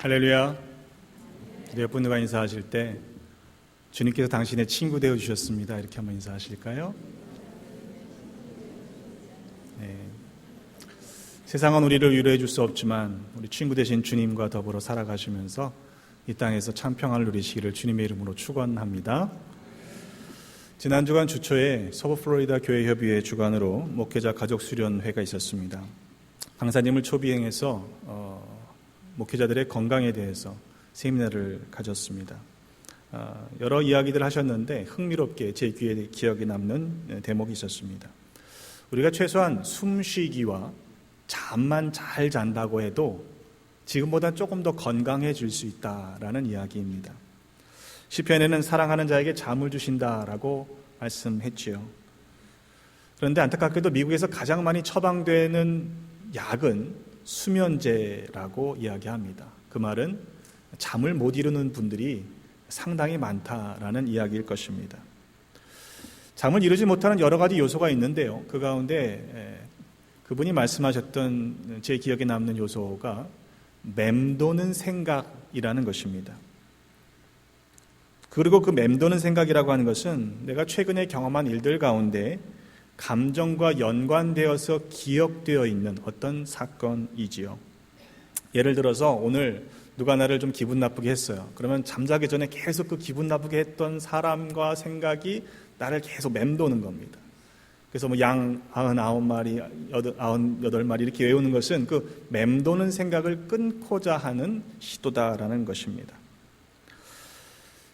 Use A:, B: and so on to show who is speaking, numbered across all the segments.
A: 할렐루야. 옆 분들과 인사하실 때 주님께서 당신의 친구 되어 주셨습니다. 이렇게 한번 인사하실까요? 네. 세상은 우리를 위로해 줄 수 없지만 우리 친구 되신 주님과 더불어 살아가시면서 이 땅에서 참 평안을 누리시기를 주님의 이름으로 축원합니다. 지난 주간 주초에 서부 플로리다 교회협의회 주관으로 목회자 가족 수련회가 있었습니다. 강사님을 초비행해서 목회자들의 건강에 대해서 세미나를 가졌습니다. 여러 이야기들 하셨는데 흥미롭게 제 귀에 기억에 남는 대목이 있었습니다. 우리가 최소한 숨쉬기와 잠만 잘 잔다고 해도 지금보다 조금 더 건강해질 수 있다라는 이야기입니다. 시편에는 사랑하는 자에게 잠을 주신다라고 말씀했지요. 그런데 안타깝게도 미국에서 가장 많이 처방되는 약은 수면제라고 이야기합니다. 그 말은 잠을 못 이루는 분들이 상당히 많다라는 이야기일 것입니다. 잠을 이루지 못하는 여러 가지 요소가 있는데요. 그 가운데 그분이 말씀하셨던 제 기억에 남는 요소가 맴도는 생각이라는 것입니다. 그리고 그 맴도는 생각이라고 하는 것은 내가 최근에 경험한 일들 가운데 감정과 연관되어서 기억되어 있는 어떤 사건이지요. 예를 들어서 오늘 누가 나를 좀 기분 나쁘게 했어요. 그러면 잠자기 전에 계속 그 기분 나쁘게 했던 사람과 생각이 나를 계속 맴도는 겁니다. 그래서 양 99마리, 98마리 이렇게 외우는 것은 그 맴도는 생각을 끊고자 하는 시도다라는 것입니다.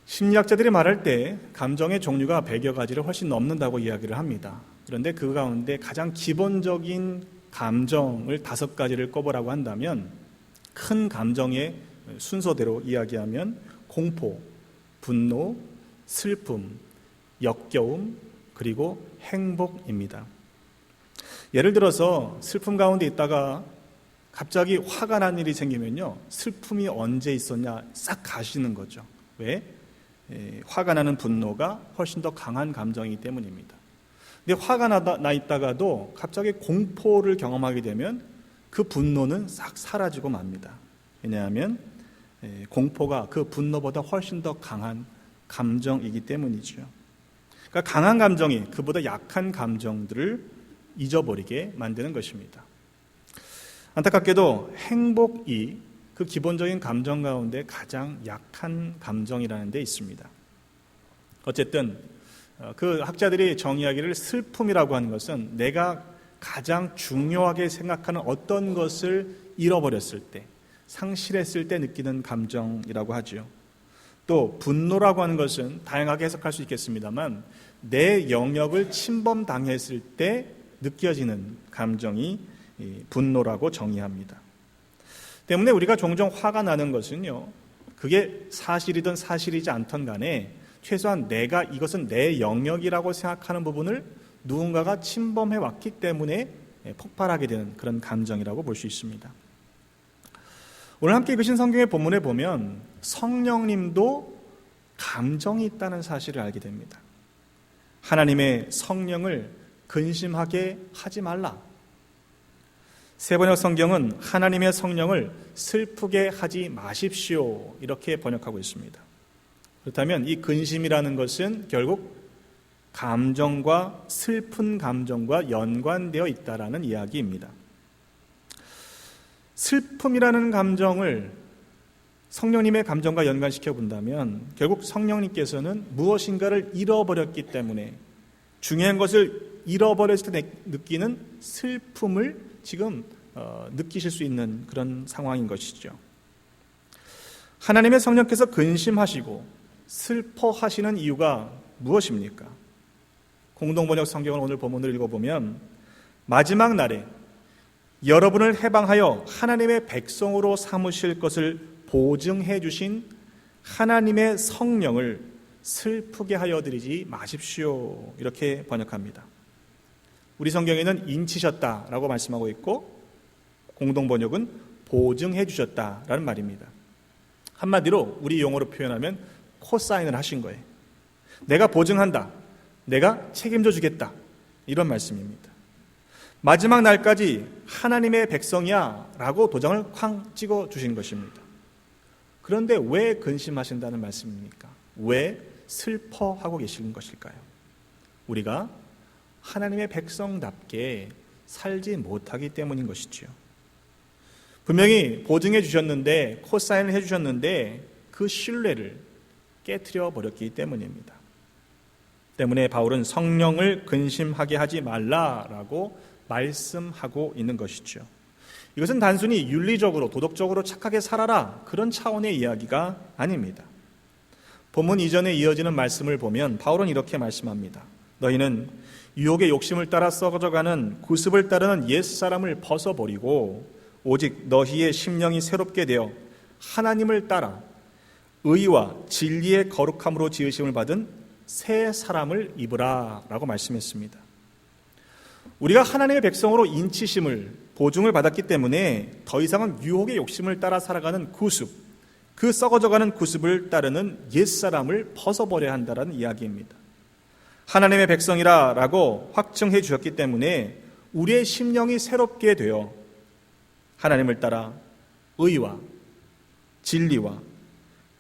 A: 심리학자들이 말할 때 감정의 종류가 100여 가지를 훨씬 넘는다고 이야기를 합니다. 그런데 그 가운데 가장 기본적인 감정을 5가지를 꼽으라고 한다면 큰 감정의 순서대로 이야기하면 공포, 분노, 슬픔, 역겨움, 그리고 행복입니다. 예를 들어서 슬픔 가운데 있다가 갑자기 화가 난 일이 생기면요, 슬픔이 언제 있었냐 싹 가시는 거죠. 왜? 화가 나는 분노가 훨씬 더 강한 감정이기 때문입니다. 근데 화가 나 있다가도 갑자기 공포를 경험하게 되면 그 분노는 싹 사라지고 맙니다. 왜냐하면 공포가 그 분노보다 훨씬 더 강한 감정이기 때문이죠. 그러니까 강한 감정이 그보다 약한 감정들을 잊어버리게 만드는 것입니다. 안타깝게도 행복이 그 기본적인 감정 가운데 가장 약한 감정이라는 데 있습니다. 어쨌든 그 학자들이 정의하기를 슬픔이라고 하는 것은 내가 가장 중요하게 생각하는 어떤 것을 잃어버렸을 때, 상실했을 때 느끼는 감정이라고 하죠. 또 분노라고 하는 것은 다양하게 해석할 수 있겠습니다만 내 영역을 침범당했을 때 느껴지는 감정이 분노라고 정의합니다. 때문에 우리가 종종 화가 나는 것은요, 그게 사실이든 사실이지 않던 간에 최소한 내가 이것은 내 영역이라고 생각하는 부분을 누군가가 침범해 왔기 때문에 폭발하게 되는 그런 감정이라고 볼 수 있습니다. 오늘 함께 읽으신 성경의 본문에 보면 성령님도 감정이 있다는 사실을 알게 됩니다. 하나님의 성령을 근심하게 하지 말라. 세번역 성경은 하나님의 성령을 슬프게 하지 마십시오 이렇게 번역하고 있습니다. 그렇다면 이 근심이라는 것은 결국 감정과 슬픈 감정과 연관되어 있다라는 이야기입니다. 슬픔이라는 감정을 성령님의 감정과 연관시켜 본다면 결국 성령님께서는 무엇인가를 잃어버렸기 때문에 중요한 것을 잃어버렸을 때 느끼는 슬픔을 지금 느끼실 수 있는 그런 상황인 것이죠. 하나님의 성령께서 근심하시고 슬퍼하시는 이유가 무엇입니까? 공동번역 성경을 오늘 본문을 읽어보면 마지막 날에 여러분을 해방하여 하나님의 백성으로 삼으실 것을 보증해 주신 하나님의 성령을 슬프게 하여 드리지 마십시오 이렇게 번역합니다. 우리 성경에는 인치셨다라고 말씀하고 있고 공동번역은 보증해 주셨다라는 말입니다. 한마디로 우리 용어로 표현하면 코사인을 하신 거예요. 내가 보증한다. 내가 책임져 주겠다. 이런 말씀입니다. 마지막 날까지 하나님의 백성이야 라고 도장을 쾅 찍어 주신 것입니다. 그런데 왜 근심하신다는 말씀입니까? 왜 슬퍼하고 계시는 것일까요? 우리가 하나님의 백성답게 살지 못하기 때문인 것이지요. 분명히 보증해 주셨는데, 코사인을 해 주셨는데 그 신뢰를 깨트려 버렸기 때문입니다. 때문에 바울은 성령을 근심하게 하지 말라라고 말씀하고 있는 것이죠. 이것은 단순히 윤리적으로 도덕적으로 착하게 살아라 그런 차원의 이야기가 아닙니다. 본문 이전에 이어지는 말씀을 보면 바울은 이렇게 말씀합니다. 너희는 유혹의 욕심을 따라 썩어져가는 구습을 따르는 옛사람을 벗어버리고 오직 너희의 심령이 새롭게 되어 하나님을 따라 의와 진리의 거룩함으로 지으심을 받은 새 사람을 입으라 라고 말씀했습니다. 우리가 하나님의 백성으로 인치심을 보증을 받았기 때문에 더 이상은 유혹의 욕심을 따라 살아가는 구습, 그 썩어져가는 구습을 따르는 옛사람을 벗어버려야 한다는 이야기입니다. 하나님의 백성이라 라고 확증해 주셨기 때문에 우리의 심령이 새롭게 되어 하나님을 따라 의와 진리와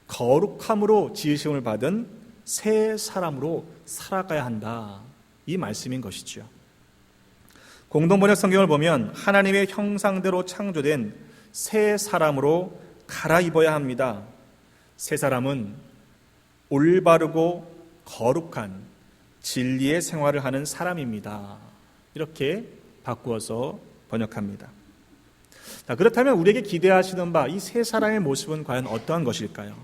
A: 거룩함으로 지으심을 받은 새 사람으로 살아가야 한다. 이 말씀인 것이죠. 공동번역 성경을 보면 하나님의 형상대로 창조된 새 사람으로 갈아입어야 합니다. 새 사람은 올바르고 거룩한 진리의 생활을 하는 사람입니다. 이렇게 바꾸어서 번역합니다. 그렇다면 우리에게 기대하시는 바 이 새 사람의 모습은 과연 어떠한 것일까요?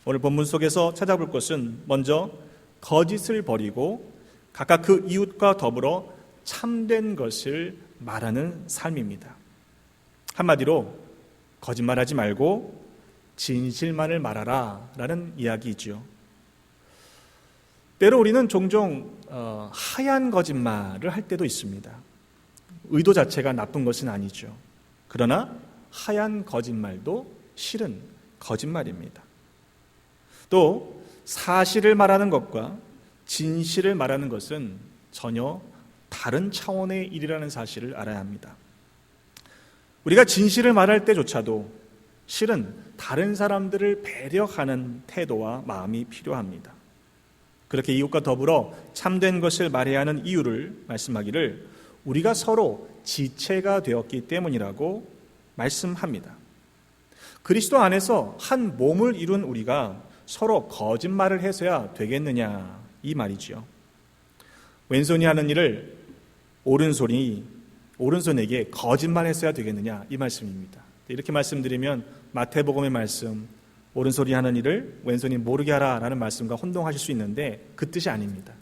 A: 오늘 본문 속에서 찾아볼 것은 먼저 거짓을 버리고 각각 그 이웃과 더불어 참된 것을 말하는 삶입니다. 한마디로 거짓말하지 말고 진실만을 말하라 라는 이야기이죠. 때로 우리는 종종 하얀 거짓말을 할 때도 있습니다. 의도 자체가 나쁜 것은 아니죠. 그러나 하얀 거짓말도 실은 거짓말입니다. 또 사실을 말하는 것과 진실을 말하는 것은 전혀 다른 차원의 일이라는 사실을 알아야 합니다. 우리가 진실을 말할 때조차도 실은 다른 사람들을 배려하는 태도와 마음이 필요합니다. 그렇게 이웃과 더불어 참된 것을 말해야 하는 이유를 말씀하기를 우리가 서로 지체가 되었기 때문이라고 말씀합니다. 그리스도 안에서 한 몸을 이룬 우리가 서로 거짓말을 해서야 되겠느냐 이 말이지요. 왼손이 하는 일을 오른손에게 거짓말했어야 되겠느냐 이 말씀입니다. 이렇게 말씀드리면 마태복음의 말씀 오른손이 하는 일을 왼손이 모르게 하라라는 말씀과 혼동하실 수 있는데 그 뜻이 아닙니다.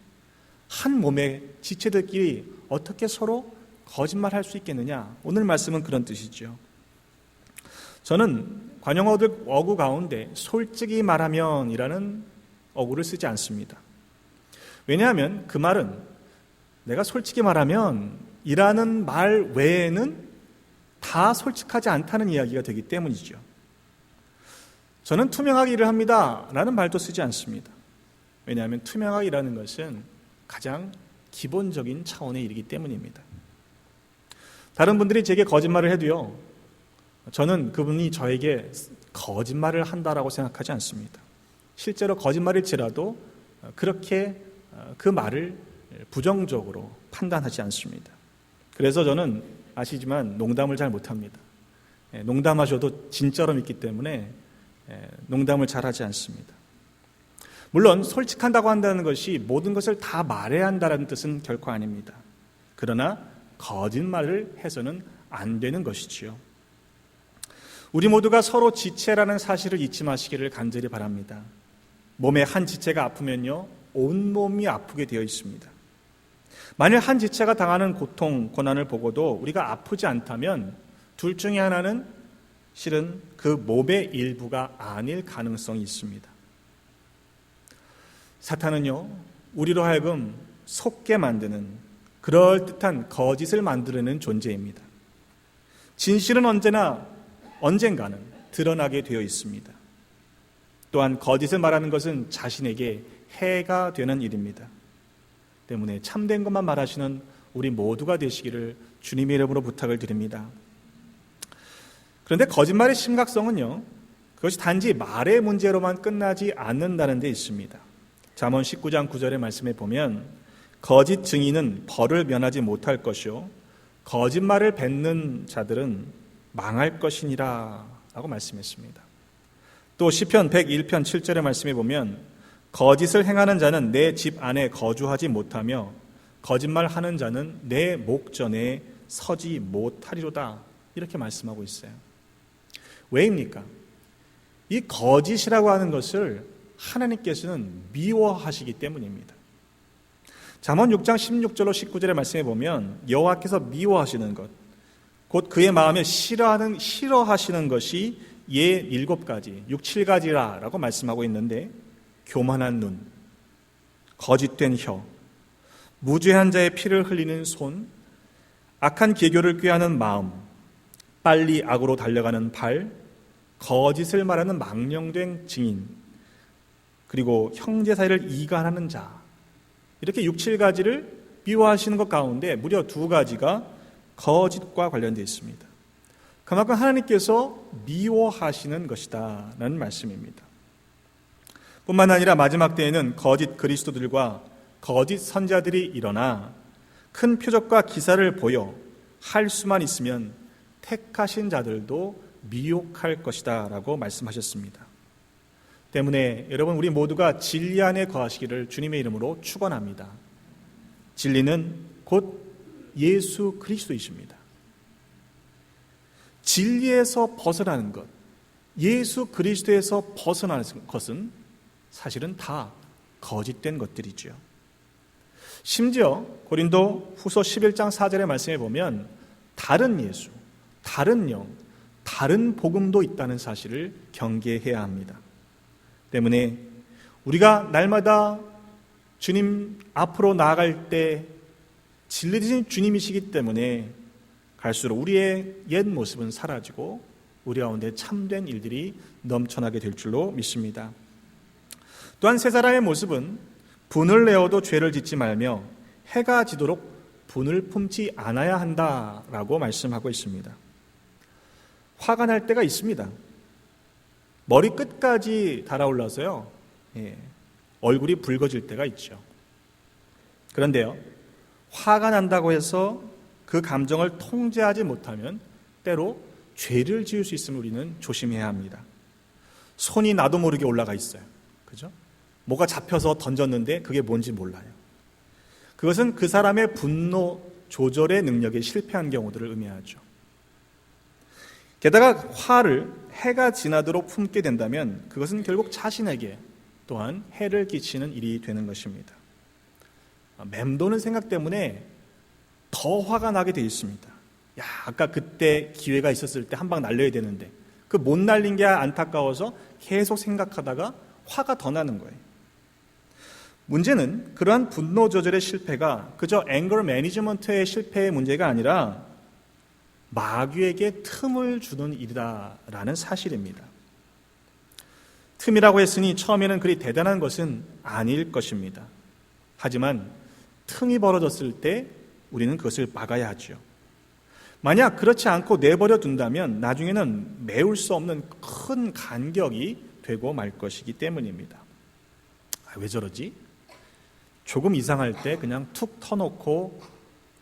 A: 한 몸의 지체들끼리 어떻게 서로 거짓말할 수 있겠느냐 오늘 말씀은 그런 뜻이죠. 저는 관용어들 어구 가운데 솔직히 말하면 이라는 어구를 쓰지 않습니다. 왜냐하면 그 말은 내가 솔직히 말하면 이라는 말 외에는 다 솔직하지 않다는 이야기가 되기 때문이죠. 저는 투명하게 일을 합니다 라는 말도 쓰지 않습니다. 왜냐하면 투명하기라는 것은 가장 기본적인 차원의 일이기 때문입니다. 다른 분들이 제게 거짓말을 해도요, 저는 그분이 저에게 거짓말을 한다라고 생각하지 않습니다. 실제로 거짓말일지라도 그렇게 그 말을 부정적으로 판단하지 않습니다. 그래서 저는 아시지만 농담을 잘 못합니다. 농담하셔도 진짜로 믿기 때문에 농담을 잘 하지 않습니다. 물론 솔직한다고 한다는 것이 모든 것을 다 말해야 한다는 뜻은 결코 아닙니다. 그러나 거짓말을 해서는 안 되는 것이지요. 우리 모두가 서로 지체라는 사실을 잊지 마시기를 간절히 바랍니다. 몸의 한 지체가 아프면요, 온몸이 아프게 되어 있습니다. 만일 한 지체가 당하는 고통, 고난을 보고도 우리가 아프지 않다면 둘 중에 하나는 실은 그 몸의 일부가 아닐 가능성이 있습니다. 사탄은요, 우리로 하여금 속게 만드는 그럴듯한 거짓을 만들어내는 존재입니다. 진실은 언젠가는 드러나게 되어 있습니다. 또한 거짓을 말하는 것은 자신에게 해가 되는 일입니다. 때문에 참된 것만 말하시는 우리 모두가 되시기를 주님의 이름으로 부탁을 드립니다. 그런데 거짓말의 심각성은요, 그것이 단지 말의 문제로만 끝나지 않는다는 데 있습니다. 잠언 19장 9절의 말씀에 보면 거짓 증인은 벌을 면하지 못할 것이요 거짓말을 뱉는 자들은 망할 것이니라 라고 말씀했습니다. 또 시편 101편 7절의 말씀에 보면 거짓을 행하는 자는 내 집 안에 거주하지 못하며 거짓말하는 자는 내 목전에 서지 못하리로다 이렇게 말씀하고 있어요. 왜입니까? 이 거짓이라고 하는 것을 하나님께서는 미워하시기 때문입니다. 잠언 6장 16절로 19절의 말씀에 보면 여호와께서 미워하시는 것, 곧 그의 마음에 싫어하시는 것이 예 7가지, 6, 7가지라 라고 말씀하고 있는데 교만한 눈, 거짓된 혀, 무죄한 자의 피를 흘리는 손, 악한 계교를 꾀하는 마음, 빨리 악으로 달려가는 발, 거짓을 말하는 망령된 증인, 그리고 형제 사이를 이간하는 자, 이렇게 6, 7가지를 미워하시는 것 가운데 무려 2가지가 거짓과 관련되어 있습니다. 그만큼 하나님께서 미워하시는 것이다 라는 말씀입니다. 뿐만 아니라 마지막 때에는 거짓 그리스도들과 거짓 선자들이 일어나 큰 표적과 기사를 보여 할 수만 있으면 택하신 자들도 미혹할 것이다 라고 말씀하셨습니다. 때문에 여러분 우리 모두가 진리 안에 거하시기를 주님의 이름으로 축원합니다. 진리는 곧 예수 그리스도이십니다. 진리에서 벗어나는 것, 예수 그리스도에서 벗어나는 것은 사실은 다 거짓된 것들이죠. 심지어 고린도 후서 11장 4절의 말씀에 보면 다른 예수, 다른 영, 다른 복음도 있다는 사실을 경계해야 합니다. 때문에 우리가 날마다 주님 앞으로 나아갈 때 진리되신 주님이시기 때문에 갈수록 우리의 옛 모습은 사라지고 우리 가운데 참된 일들이 넘쳐나게 될 줄로 믿습니다. 또한 세 사람의 모습은 분을 내어도 죄를 짓지 말며 해가 지도록 분을 품지 않아야 한다라고 말씀하고 있습니다. 화가 날 때가 있습니다. 머리 끝까지 달아올라서요, 얼굴이 붉어질 때가 있죠. 그런데요, 화가 난다고 해서 그 감정을 통제하지 못하면 때로 죄를 지을 수 있음을 우리는 조심해야 합니다. 손이 나도 모르게 올라가 있어요. 그죠? 뭐가 잡혀서 던졌는데 그게 뭔지 몰라요. 그것은 그 사람의 분노 조절의 능력에 실패한 경우들을 의미하죠. 게다가 화를 해가 지나도록 품게 된다면 그것은 결국 자신에게 또한 해를 끼치는 일이 되는 것입니다. 맴도는 생각 때문에 더 화가 나게 되어 있습니다. 야, 아까 그때 기회가 있었을 때 한 방 날려야 되는데 그 못 날린 게 안타까워서 계속 생각하다가 화가 더 나는 거예요. 문제는 그러한 분노 조절의 실패가 그저 앵거 매니지먼트의 실패의 문제가 아니라 마귀에게 틈을 주는 일이다라는 사실입니다. 틈이라고 했으니 처음에는 그리 대단한 것은 아닐 것입니다. 하지만 틈이 벌어졌을 때 우리는 그것을 막아야 하죠. 만약 그렇지 않고 내버려 둔다면 나중에는 메울 수 없는 큰 간격이 되고 말 것이기 때문입니다. 왜 저러지? 조금 이상할 때 그냥 툭 터놓고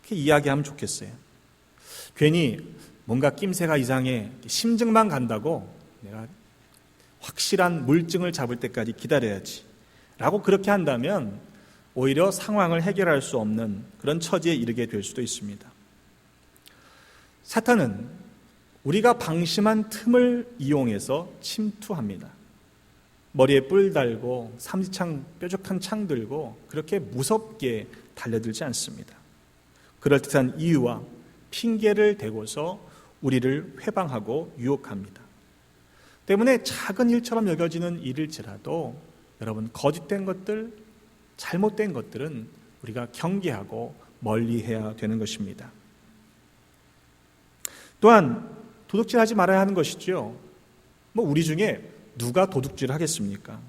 A: 이렇게 이야기하면 좋겠어요. 괜히 뭔가 낌새가 이상해 심증만 간다고 내가 확실한 물증을 잡을 때까지 기다려야지 라고 그렇게 한다면 오히려 상황을 해결할 수 없는 그런 처지에 이르게 될 수도 있습니다. 사탄은 우리가 방심한 틈을 이용해서 침투합니다. 머리에 뿔 달고 삼지창 뾰족한 창 들고 그렇게 무섭게 달려들지 않습니다. 그럴듯한 이유와 핑계를 대고서 우리를 회방하고 유혹합니다. 때문에 작은 일처럼 여겨지는 일일지라도 여러분 거짓된 것들, 잘못된 것들은 우리가 경계하고 멀리해야 되는 것입니다. 또한 도둑질하지 말아야 하는 것이죠. 우리 중에 누가 도둑질을 하겠습니까?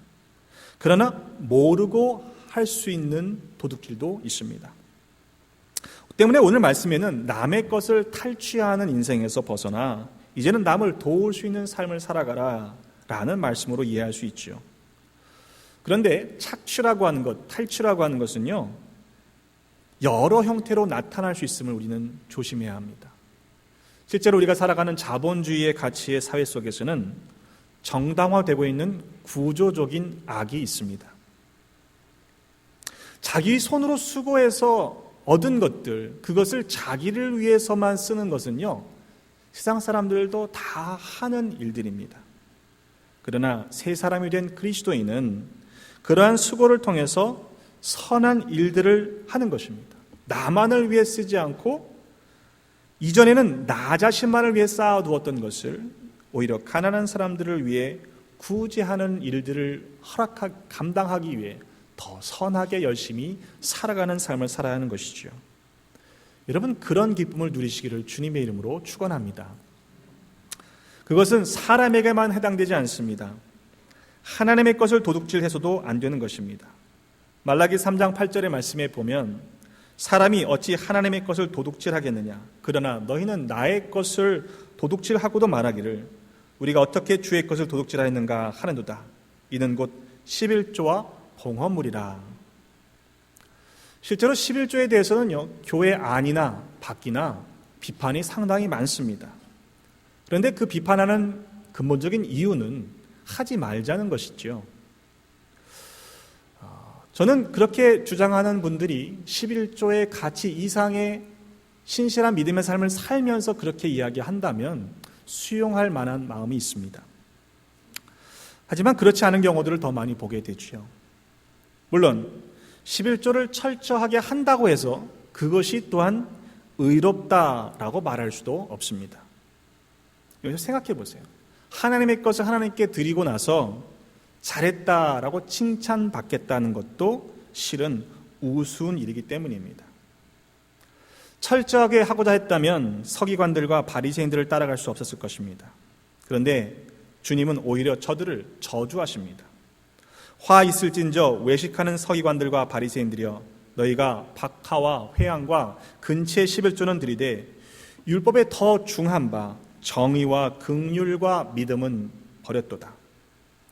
A: 그러나 모르고 할 수 있는 도둑질도 있습니다. 때문에 오늘 말씀에는 남의 것을 탈취하는 인생에서 벗어나 이제는 남을 도울 수 있는 삶을 살아가라 라는 말씀으로 이해할 수 있죠. 그런데 착취라고 하는 것, 탈취라고 하는 것은요, 여러 형태로 나타날 수 있음을 우리는 조심해야 합니다. 실제로 우리가 살아가는 자본주의의 가치의 사회 속에서는 정당화되고 있는 구조적인 악이 있습니다. 자기 손으로 수고해서 얻은 것들, 그것을 자기를 위해서만 쓰는 것은요, 세상 사람들도 다 하는 일들입니다. 그러나 새 사람이 된 그리스도인은 그러한 수고를 통해서 선한 일들을 하는 것입니다. 나만을 위해 쓰지 않고 이전에는 나 자신만을 위해 쌓아두었던 것을 오히려 가난한 사람들을 위해 구제하는 일들을 감당하기 위해 더 선하게 열심히 살아가는 삶을 살아야 하는 것이죠. 여러분, 그런 기쁨을 누리시기를 주님의 이름으로 축원합니다. 그것은 사람에게만 해당되지 않습니다. 하나님의 것을 도둑질해서도 안 되는 것입니다. 말라기 3장 8절의 말씀에 보면 사람이 어찌 하나님의 것을 도둑질하겠느냐, 그러나 너희는 나의 것을 도둑질하고도 말하기를 우리가 어떻게 주의 것을 도둑질하였는가 하는도다. 이는 곧 11조와 봉헌물이라. 실제로 11조에 대해서는요, 교회 안이나 밖이나 비판이 상당히 많습니다. 그런데 그 비판하는 근본적인 이유는 하지 말자는 것이죠. 저는 그렇게 주장하는 분들이 11조의 가치 이상의 신실한 믿음의 삶을 살면서 그렇게 이야기한다면 수용할 만한 마음이 있습니다. 하지만 그렇지 않은 경우들을 더 많이 보게 되죠. 물론 11조를 철저하게 한다고 해서 그것이 또한 의롭다라고 말할 수도 없습니다. 여기서 생각해 보세요. 하나님의 것을 하나님께 드리고 나서 잘했다라고 칭찬받겠다는 것도 실은 우스운 일이기 때문입니다. 철저하게 하고자 했다면 서기관들과 바리새인들을 따라갈 수 없었을 것입니다. 그런데 주님은 오히려 저들을 저주하십니다. 화 있을진저 외식하는 서기관들과 바리새인들이여, 너희가 박하와 회향과 근체 11조는 드리되 율법에 더 중한 바 정의와 긍휼과 믿음은 버렸도다.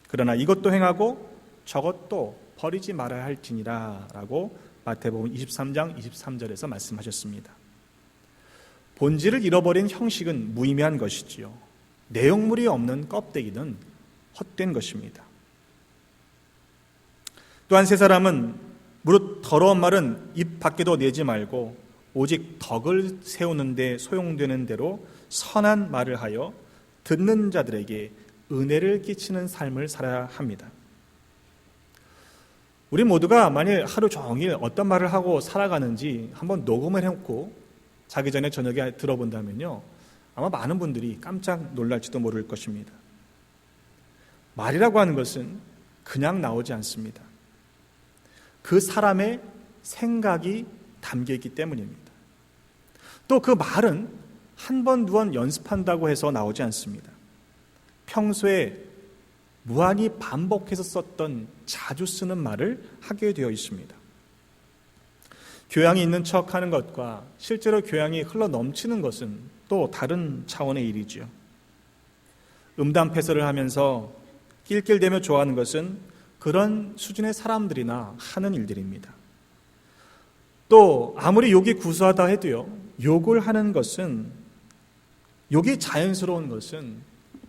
A: 그러나 이것도 행하고 저것도 버리지 말아야 할지니라 라고 마태복음 23장 23절에서 말씀하셨습니다. 본질을 잃어버린 형식은 무의미한 것이지요. 내용물이 없는 껍데기는 헛된 것입니다. 또한 세 사람은 무릇 더러운 말은 입 밖에도 내지 말고 오직 덕을 세우는 데 소용되는 대로 선한 말을 하여 듣는 자들에게 은혜를 끼치는 삶을 살아야 합니다. 우리 모두가 만일 하루 종일 어떤 말을 하고 살아가는지 한번 녹음을 해놓고 자기 전에 저녁에 들어본다면요, 아마 많은 분들이 깜짝 놀랄지도 모를 것입니다. 말이라고 하는 것은 그냥 나오지 않습니다. 그 사람의 생각이 담겨있기 때문입니다. 또 그 말은 한 번, 두 번 연습한다고 해서 나오지 않습니다. 평소에 무한히 반복해서 썼던 자주 쓰는 말을 하게 되어 있습니다. 교양이 있는 척하는 것과 실제로 교양이 흘러 넘치는 것은 또 다른 차원의 일이죠. 음담패설을 하면서 낄낄대며 좋아하는 것은 그런 수준의 사람들이나 하는 일들입니다. 또 아무리 욕이 구수하다 해도요, 욕을 하는 것은, 욕이 자연스러운 것은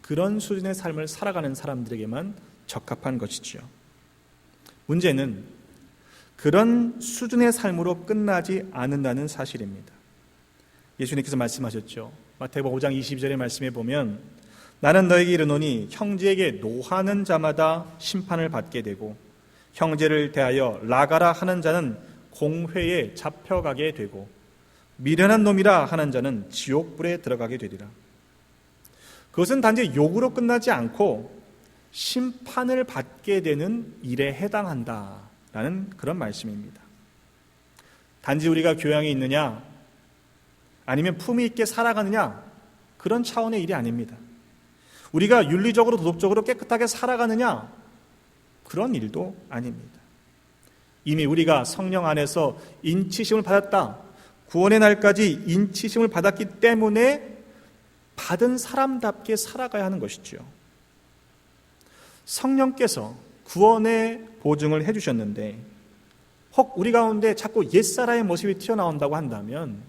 A: 그런 수준의 삶을 살아가는 사람들에게만 적합한 것이지요. 문제는 그런 수준의 삶으로 끝나지 않는다는 사실입니다. 예수님께서 말씀하셨죠. 마태복음 5장 22절의 말씀에 보면 나는 너에게 이르노니 형제에게 노하는 자마다 심판을 받게 되고 형제를 대하여 나가라 하는 자는 공회에 잡혀가게 되고 미련한 놈이라 하는 자는 지옥불에 들어가게 되리라. 그것은 단지 욕으로 끝나지 않고 심판을 받게 되는 일에 해당한다라는 그런 말씀입니다. 단지 우리가 교양이 있느냐 아니면 품위 있게 살아가느냐 그런 차원의 일이 아닙니다. 우리가 윤리적으로 도덕적으로 깨끗하게 살아가느냐 그런 일도 아닙니다. 이미 우리가 성령 안에서 인치심을 받았다. 구원의 날까지 인치심을 받았기 때문에 받은 사람답게 살아가야 하는 것이죠. 성령께서 구원의 보증을 해주셨는데 혹 우리 가운데 자꾸 옛사람의 모습이 튀어나온다고 한다면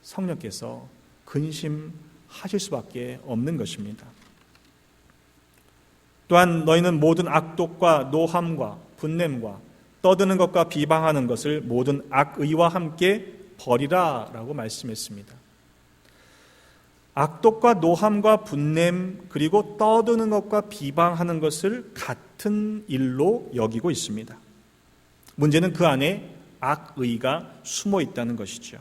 A: 성령께서 근심하실 수밖에 없는 것입니다. 또한 너희는 모든 악독과 노함과 분냄과 떠드는 것과 비방하는 것을 모든 악의와 함께 버리라 라고 말씀했습니다. 악독과 노함과 분냄 그리고 떠드는 것과 비방하는 것을 같은 일로 여기고 있습니다. 문제는 그 안에 악의가 숨어 있다는 것이죠.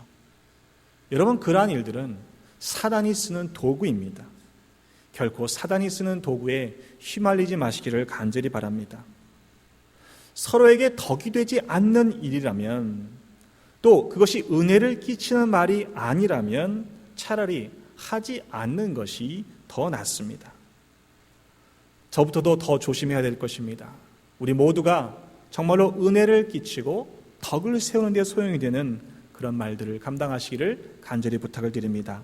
A: 여러분, 그러한 일들은 사단이 쓰는 도구입니다. 결코 사단이 쓰는 도구에 휘말리지 마시기를 간절히 바랍니다. 서로에게 덕이 되지 않는 일이라면, 또 그것이 은혜를 끼치는 말이 아니라면 차라리 하지 않는 것이 더 낫습니다. 저부터도 더 조심해야 될 것입니다. 우리 모두가 정말로 은혜를 끼치고 덕을 세우는 데 소용이 되는 그런 말들을 감당하시기를 간절히 부탁을 드립니다.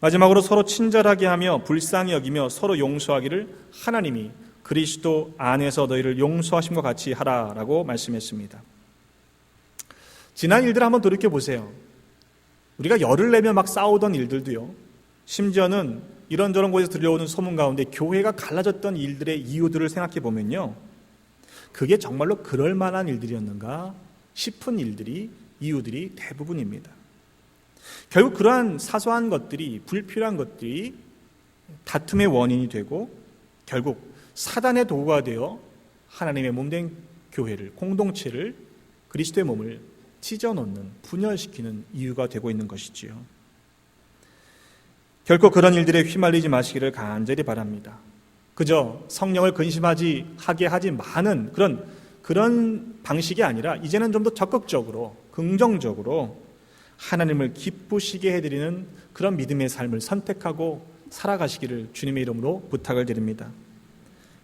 A: 마지막으로 서로 친절하게 하며 불쌍히 여기며 서로 용서하기를 하나님이 그리스도 안에서 너희를 용서하심과 같이 하라라고 말씀했습니다. 지난 일들 한번 돌이켜보세요. 우리가 열을 내며 막 싸우던 일들도요, 심지어는 이런저런 곳에서 들려오는 소문 가운데 교회가 갈라졌던 일들의 이유들을 생각해 보면요, 그게 정말로 그럴 만한 일들이었는가 싶은 일들이, 이유들이 대부분입니다. 결국 그러한 사소한 것들이, 불필요한 것들이 다툼의 원인이 되고 결국 사단의 도구가 되어 하나님의 몸된 교회를, 공동체를, 그리스도의 몸을 찢어놓는, 분열시키는 이유가 되고 있는 것이지요. 결코 그런 일들에 휘말리지 마시기를 간절히 바랍니다. 그저 성령을 근심하게 하지 마는 그런 방식이 아니라 이제는 좀 더 적극적으로, 긍정적으로 하나님을 기쁘시게 해드리는 그런 믿음의 삶을 선택하고 살아가시기를 주님의 이름으로 부탁을 드립니다.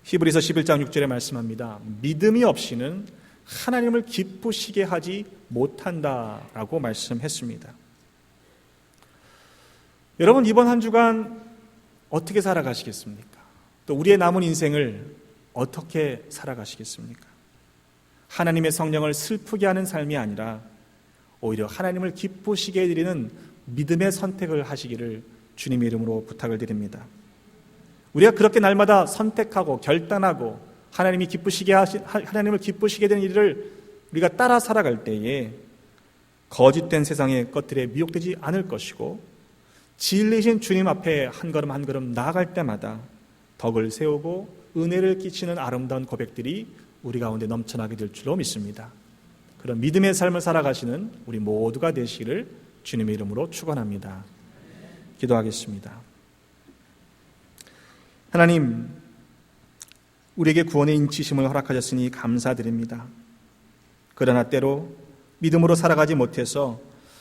A: 히브리서 11장 6절에 말씀합니다. 믿음이 없이는 하나님을 기쁘시게 하지 못한다라고 말씀했습니다. 여러분, 이번 한 주간 어떻게 살아가시겠습니까? 또 우리의 남은 인생을 어떻게 살아가시겠습니까? 하나님의 성령을 슬프게 하는 삶이 아니라 오히려 하나님을 기쁘시게 해드리는 믿음의 선택을 하시기를 주님의 이름으로 부탁을 드립니다. 우리가 그렇게 날마다 선택하고 결단하고 하나님을 기쁘시게 되는 일을 우리가 따라 살아갈 때에 거짓된 세상의 것들에 미혹되지 않을 것이고, 진리신 주님 앞에 한 걸음 한 걸음 나아갈 때마다 덕을 세우고 은혜를 끼치는 아름다운 고백들이 우리 가운데 넘쳐나게 될 줄로 믿습니다. 그런 믿음의 삶을 살아가시는 우리 모두가 되시기를 주님의 이름으로 축원합니다. 기도하겠습니다. 하나님, 우리에게 구원의 인치심을 허락하셨으니 감사드립니다. 그러나 때로 믿음으로 살아가지 못해서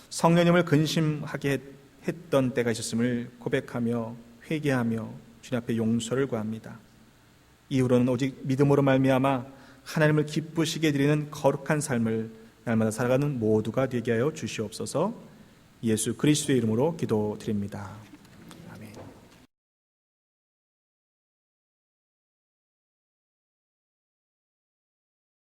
A: 성령님을 근심하게 했던 때가 있었음을 고백하며 회개하며 주님 앞에 용서를 구합니다. 이후로는 오직 믿음으로 말미암아 하나님을 기쁘시게 드리는 거룩한 삶을 날마다 살아가는 모두가 되게 하여 주시옵소서. 예수 그리스도의 이름으로 기도드립니다.